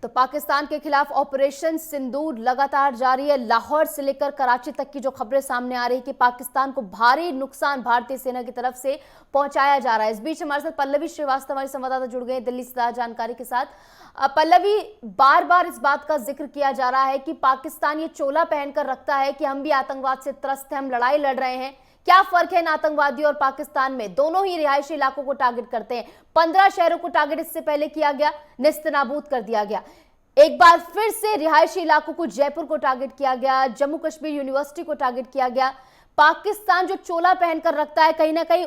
तो पाकिस्तान के खिलाफ ऑपरेशन सिंदूर लगातार जारी है। लाहौर से लेकर कराची तक की जो खबरें सामने आ रही है कि पाकिस्तान को भारी नुकसान भारतीय सेना की तरफ से पहुंचाया जा रहा है। इस बीच हमारे साथ पल्लवी श्रीवास्तव हमारी संवाददाता जुड़ गए दिल्ली से ताजा जानकारी के साथ। पल्लवी, बार बार इस बात का जिक्र किया जा रहा है कि पाकिस्तान ये चोला पहनकर रखता है कि हम भी आतंकवाद से त्रस्त हैं, हम लड़ाई लड़ रहे हैं। क्या फर्क है इन आतंकवादियों और पाकिस्तान में? दोनों ही रिहायशी इलाकों को टारगेट करते हैं। 15 शहरों को टारगेट इससे पहले किया गया, नेस्तनाबूद कर दिया गया। एक बार फिर से रिहायशी इलाकों को, जयपुर को टारगेट किया गया, जम्मू कश्मीर यूनिवर्सिटी को टारगेट किया गया। पाकिस्तान जो चोला पहनकर रखता है, कहीं ना कहीं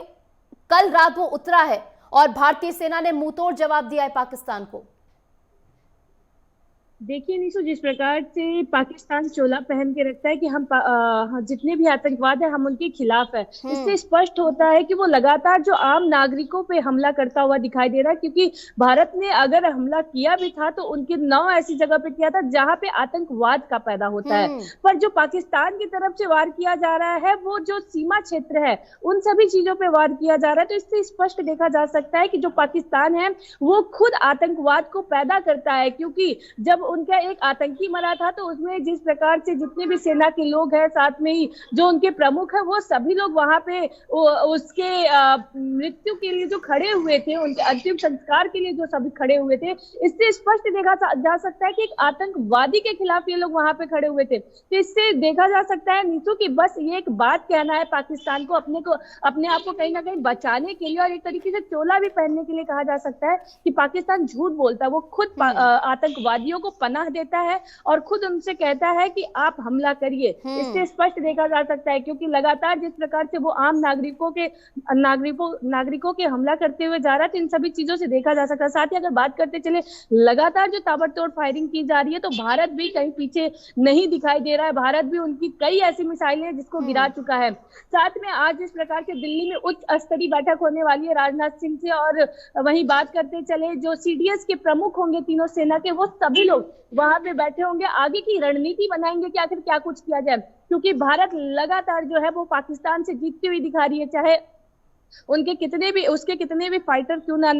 कल रात वो उतरा है और भारतीय सेना ने मुंहतोड़ जवाब दिया है पाकिस्तान को। देखिए निशु, जिस प्रकार से पाकिस्तान चोला पहन के रखता है कि हम जितने भी आतंकवाद है हम उनके खिलाफ है, इससे स्पष्ट होता है कि वो लगातार जो आम नागरिकों पे हमला करता हुआ दिखाई दे रहा है। क्योंकि भारत ने अगर हमला किया भी था तो उनके 9 ऐसी जगह पे किया था जहां पे आतंकवाद का पैदा होता है। पर जो पाकिस्तान की तरफ से वार किया जा रहा है वो जो सीमा क्षेत्र है उन सभी चीजों पे वार किया जा रहा है। तो इससे स्पष्ट देखा जा सकता है कि जो पाकिस्तान है वो खुद आतंकवाद को पैदा करता है। क्योंकि जब उनका एक आतंकी मरा था तो उसमें जिस प्रकार से जितने भी सेना के लोग हैं, साथ में ही जो उनके प्रमुख है, वो सभी लोग वहां पे उसके मृत्यु के लिए जो खड़े हुए थे, उनके अंतिम संस्कार के लिए जो सभी खड़े हुए थे, इससे स्पष्ट देखा जा सकता है कि एक आतंकवादी के खिलाफ ये लोग वहां पे खड़े हुए थे। तो इससे देखा जा सकता है नीतू की बस ये एक बात कहना है पाकिस्तान को, अपने आप को कहीं ना कहीं बचाने के लिए और एक तरीके से चोला भी पहनने के लिए कहा जा सकता है कि पाकिस्तान झूठ बोलता है। वो खुद आतंकवादियों को पनाह देता है और खुद उनसे कहता है कि आप हमला करिए। इससे स्पष्ट देखा जा सकता है क्योंकि लगातार जिस प्रकार से वो आम नागरिकों के हमला करते हुए जा रहा है, तो इन सभी चीजों से देखा जा सकता है। साथ ही अगर बात करते चले, लगातार जो ताबड़तोड़ फायरिंग की जा रही है तो भारत भी कहीं पीछे नहीं दिखाई दे रहा है। भारत भी उनकी कई ऐसी मिसाइलें हैं जिसको गिरा चुका है। साथ में आज जिस प्रकार से दिल्ली में उच्च स्तरीय बैठक होने वाली है राजनाथ सिंह से, और वहीं बात करते चले जो सीडीएस के प्रमुख होंगे तीनों सेना के, वो सभी लोग वहां पे बैठे होंगे, आगे की रणनीति बनाएंगे कि आखिर क्या कुछ किया जाए। क्योंकि भारत लगातार जो है वो पाकिस्तान से जीतती हुई दिखा रही है, चाहे उसके कितने भी फाइटर क्यों ना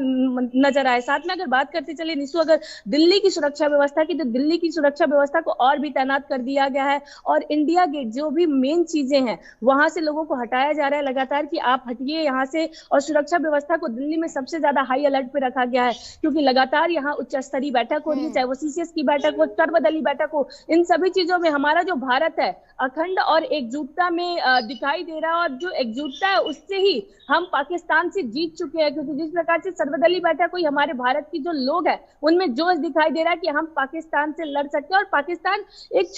नजर आए। साथ में अगर बात करते चले निशु, अगर दिल्ली की सुरक्षा व्यवस्था की, तो दिल्ली की सुरक्षा व्यवस्था को और भी तैनात कर दिया गया है और इंडिया गेट जो भी मेन चीजें हैं वहां से लोगों को हटाया जा रहा है लगातार कि आप हटिए यहाँ से। और सुरक्षा व्यवस्था को दिल्ली में सबसे ज्यादा हाई अलर्ट पे रखा गया है क्योंकि लगातार यहाँ उच्च स्तरीय बैठक हो रही है, चाहे वो सीसीएस की बैठक हो, सर्वदलीय बैठक हो। इन सभी चीजों में हमारा जो भारत है अखंड और एकजुटता में दिखाई दे रहा है, और जो एकजुटता है उससे ही हम पाकिस्तान से जीत चुके हैं। क्योंकि जिस प्रकार से सर्वदलीय बैठक हुई, हमारे भारत की जो लोग हैं उनमें जोश दिखाई दे रहा है कि हम पाकिस्तान से लड़ सकते हैं। और पाकिस्तान एक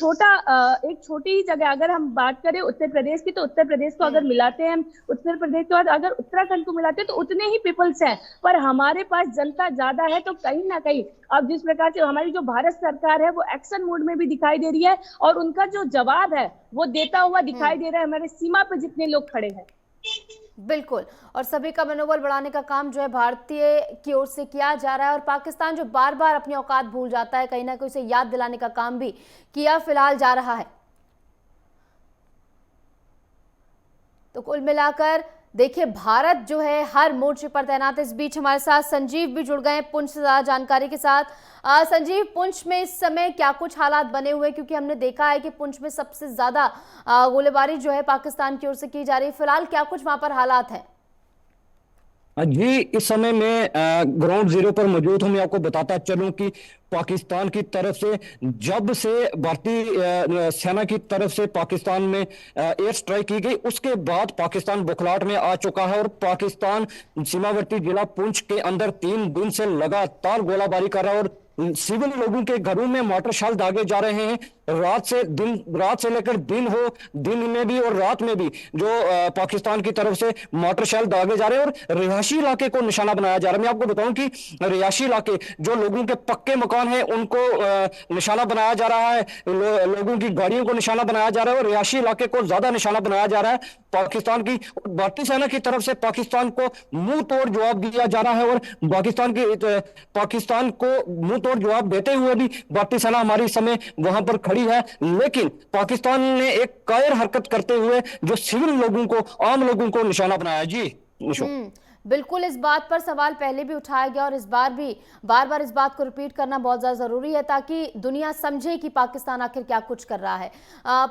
छोटी ही जगह, अगर हम बात करें उत्तर प्रदेश की, तो उत्तर प्रदेश को अगर मिलाते हैं, उत्तर प्रदेश के बाद अगर उत्तराखंड को मिलाते हैं तो उतने ही पीपल्स हैं, पर हमारे पास जनता ज्यादा है। तो कहीं ना कहीं अब जिस प्रकार से हमारी जो भारत सरकार है वो एक्शन मोड में भी दिखाई दे रही है और उनका जो जवाब है वो देता हुआ दिखाई दे रहा है हमारे सीमा पर जितने लोग खड़े हैं। बिल्कुल, और सभी का मनोबल बढ़ाने का काम जो है भारतीय की ओर से किया जा रहा है। और पाकिस्तान जो बार बार अपनी औकात भूल जाता है, कहीं ना कहीं उसे याद दिलाने का काम भी किया फिलहाल जा रहा है। तो कुल मिलाकर देखिए, भारत जो है हर मोर्चे पर तैनात है। इस बीच हमारे साथ संजीव भी जुड़ गए हैं पुंछ से जानकारी के साथ। संजीव, पुंछ में इस समय क्या कुछ हालात बने हुए हैं? क्योंकि हमने देखा है कि पुंछ में सबसे ज्यादा गोलीबारी जो है पाकिस्तान की ओर से की जा रही है। फिलहाल क्या कुछ वहां पर हालात है? जी, इस समय मैं ग्राउंड जीरो पर मौजूद हूं। मैं आपको बताता चलूं कि पाकिस्तान की तरफ से जब से भारतीय सेना की तरफ से पाकिस्तान में एयर स्ट्राइक की गई, उसके बाद पाकिस्तान बुखलाहट में आ चुका है और पाकिस्तान सीमावर्ती जिला पुंछ के अंदर 3 दिन से लगातार गोलाबारी कर रहा है और सिविल लोगों के घरों में मोटर शेल दागे जा रहे हैं। रात से लेकर दिन हो, दिन में भी और रात में भी जो पाकिस्तान की तरफ से मोटर शेल दागे जा रहे हैं और रिहायशी इलाके को निशाना बनाया जा रहा है। मैं आपको बताऊं कि रिहायशी इलाके जो लोगों के पक्के मकान हैं उनको निशाना बनाया जा रहा है, लोगों की गाड़ियों को निशाना बनाया जा रहा है और रिहायशी इलाके को ज्यादा निशाना बनाया जा रहा है। पाकिस्तान की भारतीय सेना की तरफ से पाकिस्तान को मुंह तोड़ जवाब दिया जा रहा है और पाकिस्तान को मुंह तोड़ जवाब देते हुए भी भारतीय सेना हमारी समय वहां पर खड़ी है। लेकिन पाकिस्तान ने एक कायर हरकत करते हुए जो सिविल लोगों को, आम लोगों को निशाना बनाया। जी बिल्कुल, इस बात पर सवाल पहले भी उठाया गया और इस बार भी बार बार इस बात को रिपीट करना बहुत ज़्यादा ज़रूरी है ताकि दुनिया समझे कि पाकिस्तान आखिर क्या कुछ कर रहा है।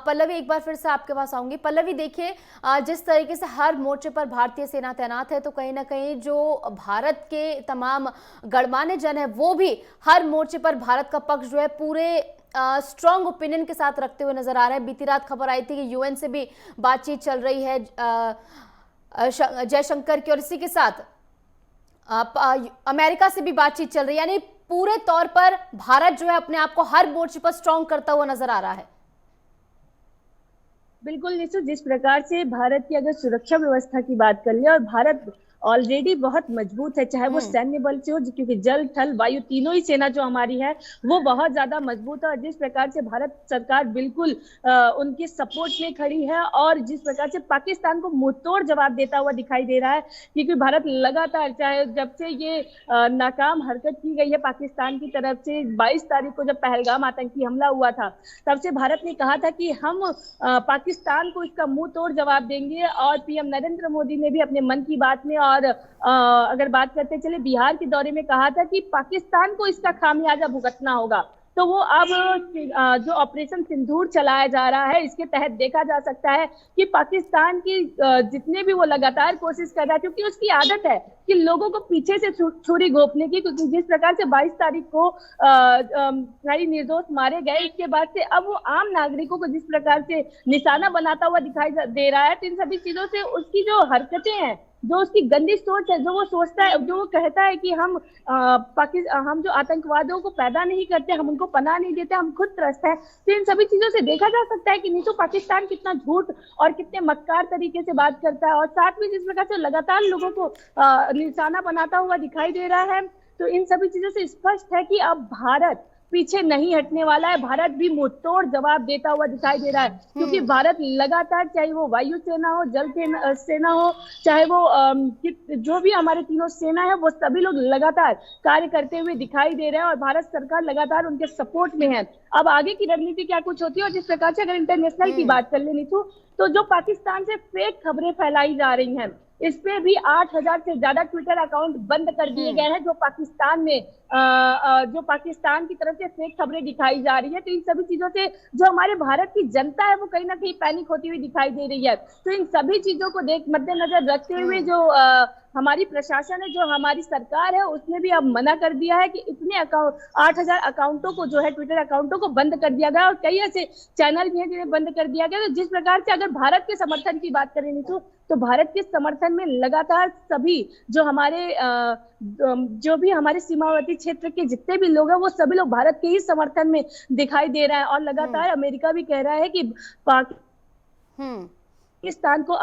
पल्लवी, एक बार फिर से आपके पास आऊंगी। पल्लवी, देखिए, जिस तरीके से हर मोर्चे पर भारतीय सेना तैनात है, तो कहीं ना कहीं जो भारत के तमाम गणमान्य जन है वो भी हर मोर्चे पर भारत का पक्ष जो है पूरे स्ट्रॉन्ग ओपिनियन के साथ रखते हुए नजर आ रहे हैं। बीती रात खबर आई थी कि यूएन से भी बातचीत चल रही है जयशंकर की, और इसी के साथ अमेरिका से भी बातचीत चल रही है। यानी पूरे तौर पर भारत जो है अपने आप को हर मोर्चे पर स्ट्रॉन्ग करता हुआ नजर आ रहा है। बिल्कुल निशु, जिस प्रकार से भारत की अगर सुरक्षा व्यवस्था की बात कर ले, और भारत ऑलरेडी बहुत मजबूत है, चाहे वो सैन्य बल से हो, क्योंकि जल थल वायु तीनों ही सेना जो हमारी है वो बहुत ज्यादा मजबूत है। और जिस प्रकार से भारत सरकार बिल्कुल उनके सपोर्ट में खड़ी है, और जिस प्रकार से पाकिस्तान को मुंहतोड़ जवाब देता हुआ दिखाई दे रहा है, क्योंकि भारत लगातार, चाहे जब से ये नाकाम हरकत की गई है पाकिस्तान की तरफ से 22 तारीख को जब पहलगाम आतंकी हमला हुआ था, तब से भारत ने कहा था कि हम पाकिस्तान को इसका मुंह तोड़ जवाब देंगे। और पीएम नरेंद्र मोदी ने भी अपने मन की बात में, और अगर बात करते चले बिहार के दौरे में, कहा था कि पाकिस्तान को इसका खामियाजा भुगतना होगा। तो वो अब जो ऑपरेशन सिंदूर चलाया जा रहा है, इसके तहत देखा जा सकता है कि पाकिस्तान की जितने भी वो लगातार कोशिश कर रहा है, क्योंकि उसकी आदत है कि लोगों को पीछे से छुरी घोंपने की, क्योंकि जिस प्रकार से 22 तारीख को कई निर्दोष मारे गए, इसके बाद से अब वो आम नागरिकों को जिस प्रकार से निशाना बनाता हुआ दिखाई दे रहा है, तो इन सभी चीजों से उसकी जो हरकतें हैं, जो उसकी गंदी सोच है, जो वो सोचता है, जो वो कहता है कि हम हम जो आतंकवादियों को पैदा नहीं करते, हम उनको पनाह नहीं देते, हम खुद त्रस्त हैं। तो इन सभी चीजों से देखा जा सकता है कि नीतू पाकिस्तान कितना झूठ और कितने मक्कार तरीके से बात करता है, और साथ में जिस प्रकार से लगातार लोगों को निशाना बनाता हुआ दिखाई दे रहा है। तो इन सभी चीजों से स्पष्ट है कि अब भारत पीछे नहीं हटने वाला है। भारत भी मुंहतोड़ जवाब देता हुआ दिखाई दे रहा है, क्योंकि भारत लगातार, चाहे वो वायु सेना हो, जल सेना हो, चाहे वो जो भी हमारे तीनों सेना है, वो सभी लोग लगातार कार्य करते हुए दिखाई दे रहे हैं, और भारत सरकार लगातार उनके सपोर्ट में है। अब आगे की रणनीति क्या कुछ होती है, और जिस प्रकार से अगर इंटरनेशनल की बात कर ले नीतू, तो जो पाकिस्तान से फेक खबरें फैलाई जा रही हैं, इस पे भी 8,000 से ज्यादा ट्विटर अकाउंट बंद कर दिए गए हैं, जो पाकिस्तान में जो पाकिस्तान की तरफ से फेक खबरें दिखाई जा रही है। तो इन सभी चीजों से जो हमारे भारत की जनता है वो कहीं ना कहीं पैनिक होती हुई दिखाई दे रही है। तो इन सभी चीजों को मद्देनजर रखते हुए जो हमारी प्रशासन है, जो हमारी सरकार है, उसने भी अब मना कर दिया है कि इतने 8,000 अकाउंटों को जो है, ट्विटर अकाउंटों को बंद कर दिया गया, और कई ऐसे चैनल भी हैं जिन्हें बंद कर दिया गया। तो जिस प्रकार से अगर भारत के समर्थन की बात करें नीतू, तो भारत के समर्थन में लगातार सभी जो हमारे जो भी हमारे सीमावर्ती क्षेत्र के जितने भी लोग हैं, वो सभी लोग भारत के ही समर्थन में दिखाई दे रहा है। और लगातार अमेरिका भी कह रहा है कि पाकिस्तान को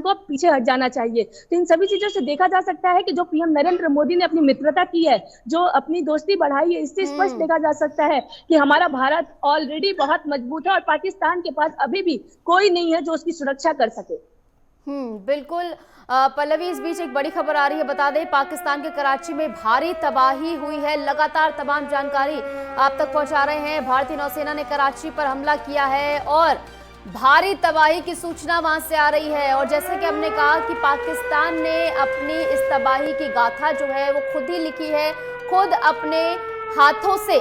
अब पीछे हट जाना चाहिए। तो इन सभी चीजों से देखा जा सकता है कि जो पीएम नरेंद्र मोदी ने अपनी मित्रता की है, जो अपनी दोस्ती बढ़ाई है, इससे स्पष्ट देखा जा सकता है कि हमारा भारत ऑलरेडी बहुत मजबूत है, और पाकिस्तान के पास अभी भी कोई नहीं है जो उसकी सुरक्षा कर सके। बिल्कुल पल्लवी, इस बीच एक बड़ी खबर आ रही है, बता दें पाकिस्तान के कराची में भारी तबाही हुई है। लगातार तमाम जानकारी आप तक पहुंचा रहे हैं। भारतीय नौसेना ने कराची पर हमला किया है और भारी तबाही की सूचना वहां से आ रही है। और जैसे कि हमने कहा कि पाकिस्तान ने अपनी इस तबाही की गाथा जो है वो खुद ही लिखी है, खुद अपने हाथों से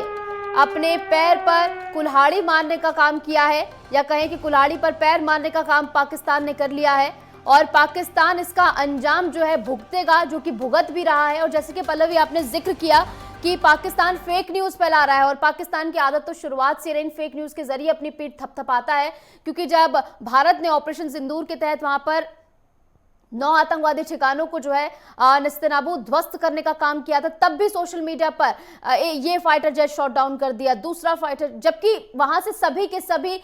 अपने पैर पर कुल्हाड़ी मारने का काम किया है, या कहें कि कुल्हाड़ी पर पैर मारने का काम पाकिस्तान ने कर लिया है, और पाकिस्तान इसका अंजाम जो है भुगतेगा, जो कि भुगत भी रहा है। और जैसे कि पल्लवी आपने जिक्र किया कि पाकिस्तान फेक न्यूज फैला रहा है, और पाकिस्तान की आदत तो शुरुआत से इन फेक न्यूज के जरिए अपनी पीठ थपथपाता है, क्योंकि जब भारत ने ऑपरेशन सिंदूर के तहत वहां पर 9 आतंकवादी ठिकानों को जो है निस्तेनाबूद ध्वस्त करने का काम किया था, तब भी सोशल मीडिया पर ये फाइटर जेट शॉट डाउन कर दिया, दूसरा फाइटर, जबकि वहां से सभी के सभी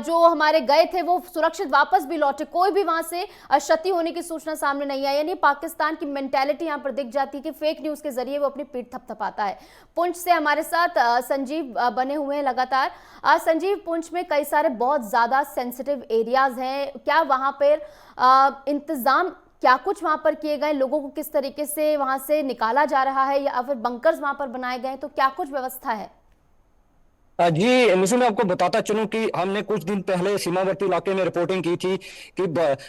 जो हमारे गए थे वो सुरक्षित वापस भी लौटे, कोई भी वहां से क्षति होने की सूचना सामने नहीं आई। यानी पाकिस्तान की मेंटेलिटी यहां पर दिख जाती है कि फेक न्यूज के जरिए वो अपनी पीठ थपथपाता है। पुंछ से हमारे साथ संजीव बने हुए हैं लगातार। संजीव, पुंछ में कई सारे बहुत ज्यादा सेंसिटिव एरियाज हैं, क्या वहां पर इंतजाम क्या कुछ वहां पर किए गए, लोगों को किस तरीके से वहां से निकाला जा रहा है, या फिर बंकर्स वहां पर बनाए गए, तो क्या कुछ व्यवस्था है? जी निशु, मैं आपको बताता चलूं कि हमने कुछ दिन पहले सीमावर्ती इलाके में रिपोर्टिंग की थी कि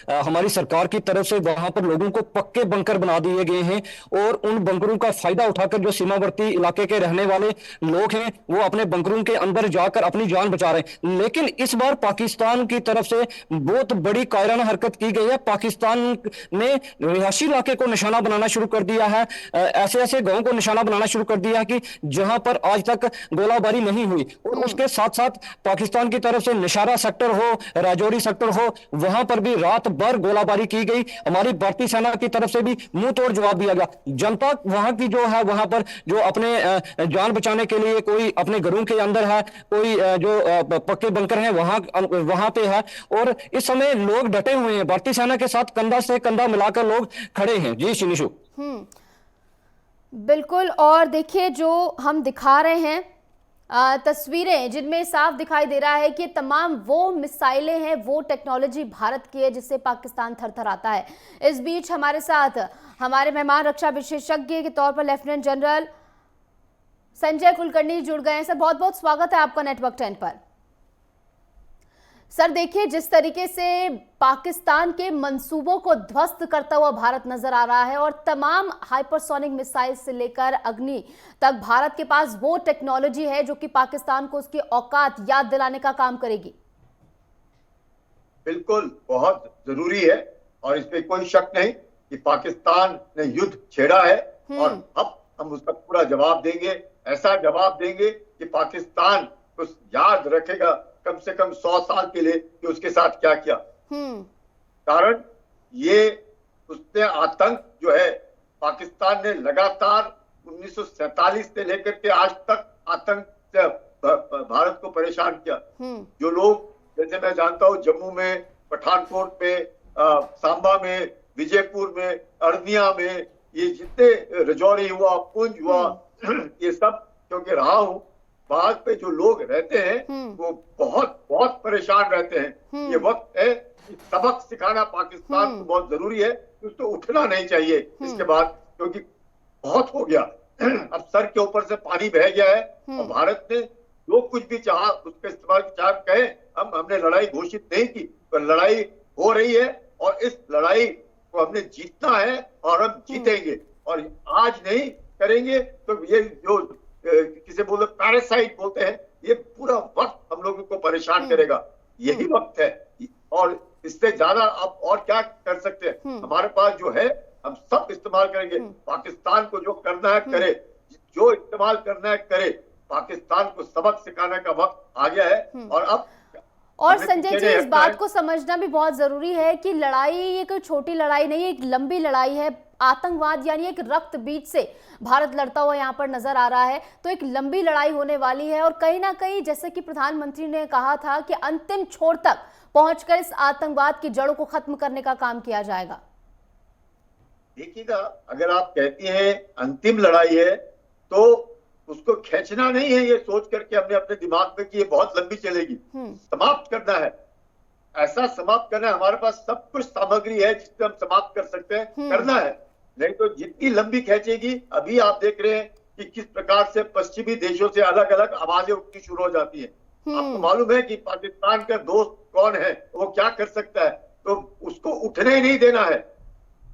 हमारी सरकार की तरफ से वहां पर लोगों को पक्के बंकर बना दिए गए हैं और उन बंकरों का फायदा उठाकर जो सीमावर्ती इलाके के रहने वाले लोग हैं वो अपने बंकरों के अंदर जाकर अपनी जान बचा रहे हैं। लेकिन इस बार पाकिस्तान की तरफ से बहुत बड़ी कायराना हरकत की गई है। पाकिस्तान ने रिहायशी इलाके को निशाना बनाना शुरू कर दिया है, ऐसे ऐसे गांवों को निशाना बनाना शुरू कर दिया है कि जहां पर आज तक गोलाबारी नहीं हुई। और उसके साथ साथ पाकिस्तान की तरफ से निशारा सेक्टर हो, राजौरी सेक्टर हो, वहां पर भी रात भर गोलाबारी की गई। हमारी भारतीय सेना की तरफ से भी मुंह तोड़ जवाब दिया गया। जनता वहां की जो है, वहां पर जो अपने जान बचाने के लिए कोई अपने घरों के अंदर है, कोई जो पक्के बंकर हैं वहां वहां पे है। और इस समय लोग डटे हुए हैं, भारतीय सेना के साथ कंधा से कंधा मिलाकर लोग खड़े हैं। जी शिनिशु। बिल्कुल। और देखिए जो हम दिखा रहे हैं तस्वीरें, जिनमें साफ दिखाई दे रहा है कि तमाम वो मिसाइलें हैं, वो टेक्नोलॉजी भारत की है जिससे पाकिस्तान थरथराता है। इस बीच हमारे साथ हमारे मेहमान रक्षा विशेषज्ञ के तौर पर लेफ्टिनेंट जनरल संजय कुलकर्णी जुड़ गए हैं। सर, बहुत बहुत स्वागत है आपका नेटवर्क 10 पर। सर देखिए, जिस तरीके से पाकिस्तान के मंसूबों को ध्वस्त करता हुआ भारत नजर आ रहा है और तमाम हाइपरसोनिक मिसाइल से लेकर अग्नि तक भारत के पास वो टेक्नोलॉजी है जो कि पाकिस्तान को उसकी औकात याद दिलाने का काम करेगी। बिल्कुल, बहुत जरूरी है और इसमें कोई शक नहीं कि पाकिस्तान ने युद्ध छेड़ा है और अब हम उसका पूरा जवाब देंगे। ऐसा जवाब देंगे कि पाकिस्तान उस याद रखेगा कम से कम 100 साल के लिए कि उसके साथ क्या किया। कारण ये उसने आतंक जो है, पाकिस्तान ने लगातार 1947 से लेकर के आज तक आतंक से भारत को परेशान किया। जो लोग, जैसे मैं जानता हूँ, जम्मू में, पठानकोट में, सांबा में, विजयपुर में, अरनिया में, ये जितने रजौरी हुआ, पुंछ हुआ, ये सब क्योंकि रहा हूं, वहां पे जो लोग रहते हैं वो बहुत बहुत परेशान रहते हैं। ये वक्त है कि सबक सिखाना पाकिस्तान को बहुत जरूरी है। उसको उठना नहीं चाहिए इसके बाद, क्योंकि बहुत हो गया। अब सर के ऊपर से पानी बह गया है और भारत ने जो कुछ भी चाहा उसका इस्तेमाल, चाहे कहे हमने लड़ाई घोषित नहीं की, पर लड़ाई हो रही है और इस लड़ाई को हमने जीतना है और हम जीतेंगे। और आज नहीं करेंगे तो ये जो किसे बोलते पैरासाइट बोलते हैं, ये पूरा वक्त हम लोगों को परेशान करेगा। यही वक्त है और इससे ज्यादा आप और क्या कर सकते हैं। हमारे पास जो है हम सब इस्तेमाल करेंगे। पाकिस्तान को जो करना है करे, जो इस्तेमाल करना है करे। पाकिस्तान को सबक सिखाने का वक्त आ गया है और अब और संजय जी, इस बात को समझना भी बहुत जरूरी है कि लड़ाई ये कोई छोटी लड़ाई नहीं है, एक लंबी लड़ाई है। आतंकवाद यानी एक रक्त बीज से भारत लड़ता हुआ यहाँ पर नजर आ रहा है, तो एक लंबी लड़ाई होने वाली है। और कहीं ना कहीं जैसे कि प्रधानमंत्री ने कहा था कि अंतिम छोर तक पहुंचकर इस आतंकवाद की जड़ों को खत्म करने का काम किया जाएगा। देखिएगा, अगर आप कहती हैं अंतिम लड़ाई है तो उसको खींचना नहीं है ये सोच करके हमने अपने दिमाग में कि ये बहुत लंबी चलेगी। समाप्त करना है, ऐसा समाप्त करना है। हमारे पास सब कुछ सामग्री है जिससे हम समाप्त कर सकते हैं, करना है। नहीं तो जितनी लंबी खींचेगी, अभी आप देख रहे हैं कि किस प्रकार से पश्चिमी देशों से अलग अलग आवाजें उठनी शुरू हो जाती है। आपको मालूम है कि पाकिस्तान का दोस्त कौन है, वो क्या कर सकता है, तो उसको उठने ही नहीं देना है।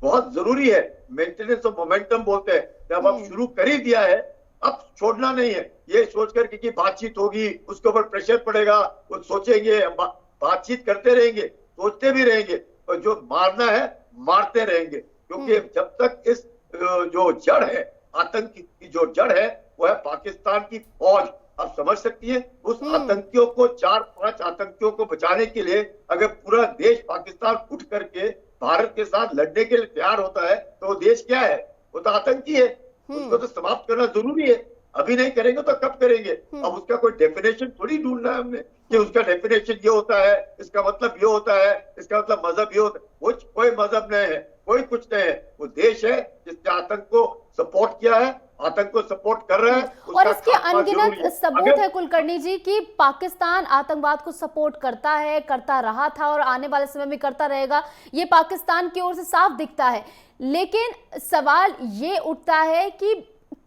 बहुत जरूरी है, मेंटेनेंस ऑफ मोमेंटम बोलते हैं। जब आप शुरू कर ही दिया है, अब छोड़ना नहीं है। ये सोच करके कि बातचीत होगी, उसके ऊपर प्रेशर पड़ेगा, वो सोचेंगे, बातचीत करते रहेंगे, सोचते भी रहेंगे, और जो मारना है मारते रहेंगे। क्योंकि जब तक इस जो जड़ है, आतंक की जो जड़ है, वो है पाकिस्तान की फौज। आप समझ सकती है, उस आतंकियों को, 4-5 आतंकियों को बचाने के लिए अगर पूरा देश पाकिस्तान उठ करके भारत के साथ लड़ने के लिए तैयार होता है, तो वो देश क्या है? वो तो आतंकी है। उसको तो समाप्त करना जरूरी है। अभी नहीं करेंगे तो कब करेंगे? अब उसका कोई डेफिनेशन थोड़ी ढूंढना है हमने कि उसका डेफिनेशन ये होता है, इसका मतलब ये होता है, इसका मतलब मजहब ये होता है। वो कोई मजहब नहीं है, कोई कुछ नहीं है। वो देश है जिसने आतंक को सपोर्ट किया है, आतंक को सपोर्ट कर रहा है। और इसके अनगिनत सबूत है कुलकर्णी जी कि पाकिस्तान आतंकवाद को सपोर्ट करता है, करता रहा था और आने वाले समय में करता रहेगा। ये पाकिस्तान की ओर से साफ दिखता है। लेकिन सवाल ये उठता है कि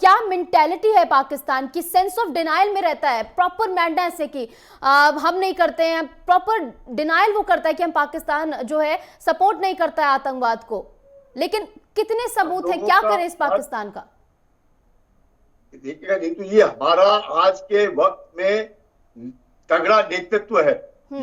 क्या मेंटेलिटी है पाकिस्तान की, सेंस ऑफ डिनाइल में रहता है, प्रॉपर मैडनेस है कि हम नहीं करते हैं, प्रॉपर डिनाइल वो करता है कि हम पाकिस्तान जो है सपोर्ट नहीं करता है आतंकवाद को, लेकिन कितने सबूत हैं, क्या करें इस पाकिस्तान का? देखिएगा, नहीं तो ये हमारा आज के वक्त में तगड़ा नेतृत्व है।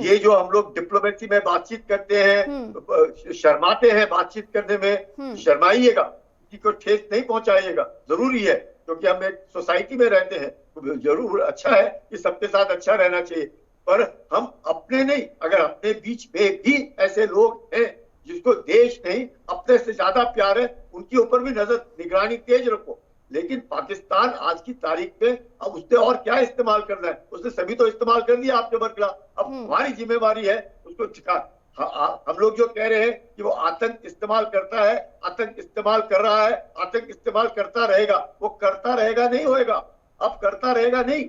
ये जो हम लोग डिप्लोमेसी में बातचीत करते हैं, शर्माते हैं बातचीत करने में, शर्माइएगा, किसी को ठेस नहीं पहुंचाइएगा। जरूरी है क्योंकि हम एक सोसाइटी में रहते हैं, तो जरूर अच्छा है कि सबके साथ अच्छा रहना चाहिए, पर हम अपने नहीं, अगर अपने बीच में भी ऐसे लोग हैं जिसको देश नहीं अपने से ज्यादा प्यार है, उनके ऊपर भी नजर निगरानी तेज रखो। लेकिन पाकिस्तान आज की तारीख में अब उसने और क्या इस्तेमाल करना है, उसने सभी तो इस्तेमाल कर दिया आपके बरखला। अब हमारी जिम्मेवारी है उसको ठिका। हम लोग जो कह रहे हैं कि वो आतंक इस्तेमाल करता है, आतंक इस्तेमाल कर रहा है, आतंक इस्तेमाल करता रहेगा, वो करता रहेगा नहीं होएगा, अब करता रहेगा नहीं,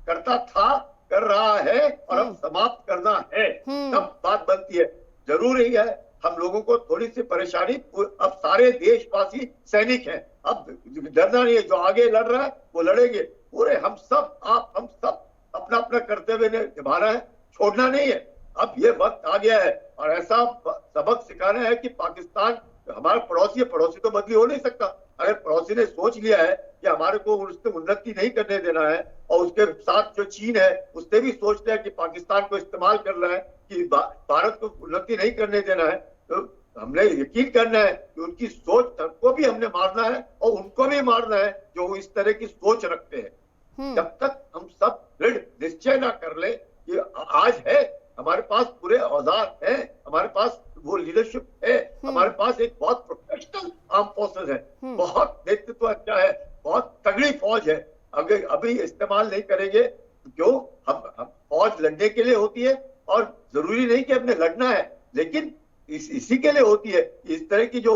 करता था, कर रहा है और अब समाप्त करना है, तब बात बनती है। जरूरी है हम लोगों को थोड़ी सी परेशानी, अब सारे देशवासी सैनिक हैं, अब डरना नहीं है, जो आगे लड़ रहा है वो लड़ेंगे पूरे, हम सब, हम सब अपना अपना कर्तव्य निभाना है, छोड़ना नहीं है। अब ये वक्त आ गया है और ऐसा सबक सिखाना है कि पाकिस्तान हमारा पड़ोसी है, पड़ोसी तो बदली हो नहीं सकता। अगर पड़ोसी ने सोच लिया है कि हमारे को उससे उन्नति नहीं करने देना है, और उसके साथ जो चीन है उसने भी सोच लिया कि पाकिस्तान को इस्तेमाल कर रहा है कि भारत को उन्नति नहीं करने देना है, तो हमने यकीन करना है कि उनकी सोच को भी हमने मारना है और उनको भी मारना है जो इस तरह की सोच रखते हैं। जब तक हम सब दृढ़ निश्चय ना कर ले कि आज है, हमारे पास पूरे औजार हैं, हमारे पास वो लीडरशिप है, हमारे पास एक बहुत प्रोफेशनल आर्म फोर्सेस है, बहुत नेतृत्व अच्छा है, बहुत तगड़ी फौज है। अगर अभी इस्तेमाल नहीं करेंगे क्यों, हम फौज लड़ने के लिए होती है और जरूरी नहीं कि हमने लड़ना है, लेकिन इसी के लिए होती है। इस तरह की जो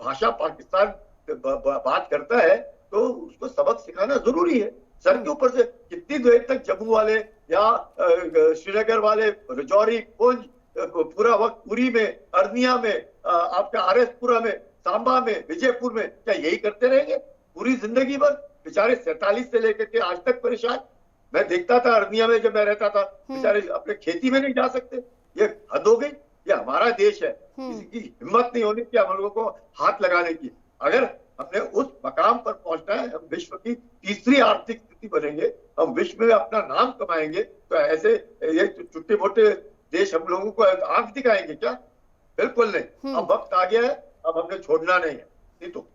भाषा पाकिस्तान बात करता है तो उसको सबक सिखाना जरूरी है। सर के ऊपर से कितनी देर तक जम्मू वाले या श्रीनगर वाले, रजौरी, पुंछ, पूरा वक्त पुरी में, अरनिया में, आपका आरएसपुरा में, सांबा में, विजयपुर में, क्या यही करते रहेंगे पूरी जिंदगी भर? बेचारे 47 से लेकर के आज तक परेशान। मैं देखता था अरनिया में जब मैं रहता था, बेचारे अपने खेती में नहीं जा सकते। ये हद हो गई। ये हमारा देश है, किसी की हिम्मत नहीं होनी कि हम लोगों को हाथ लगाने की। अगर हमने उस मकाम पर पहुंचना है, हम विश्व की तीसरी आर्थिक स्थिति बनेंगे, हम विश्व में अपना नाम कमाएंगे, तो ऐसे ये छोटे मोटे देश हम लोगों को आंख दिखाएंगे क्या? बिल्कुल नहीं। अब वक्त आ गया है, अब हमने छोड़ना नहीं है, नहीं तो।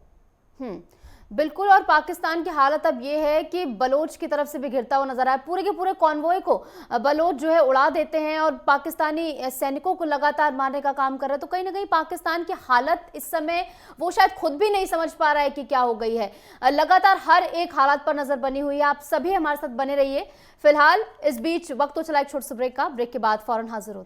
बिल्कुल। और पाकिस्तान की हालत अब ये है कि बलोच की तरफ से भी घिरता हुआ नजर आया, पूरे के पूरे कॉन्वॉय को बलोच जो है उड़ा देते हैं और पाकिस्तानी सैनिकों को लगातार मारने का काम कर रहे हैं। तो कहीं ना कहीं पाकिस्तान की हालत इस समय वो शायद खुद भी नहीं समझ पा रहा है कि क्या हो गई है। लगातार हर एक हालात पर नजर बनी हुई है। आप सभी हमारे साथ बने रहिए। फिलहाल इस बीच वक्त तो चला एक छोटे से ब्रेक का, ब्रेक के बाद फौरन हाजिर होते हैं।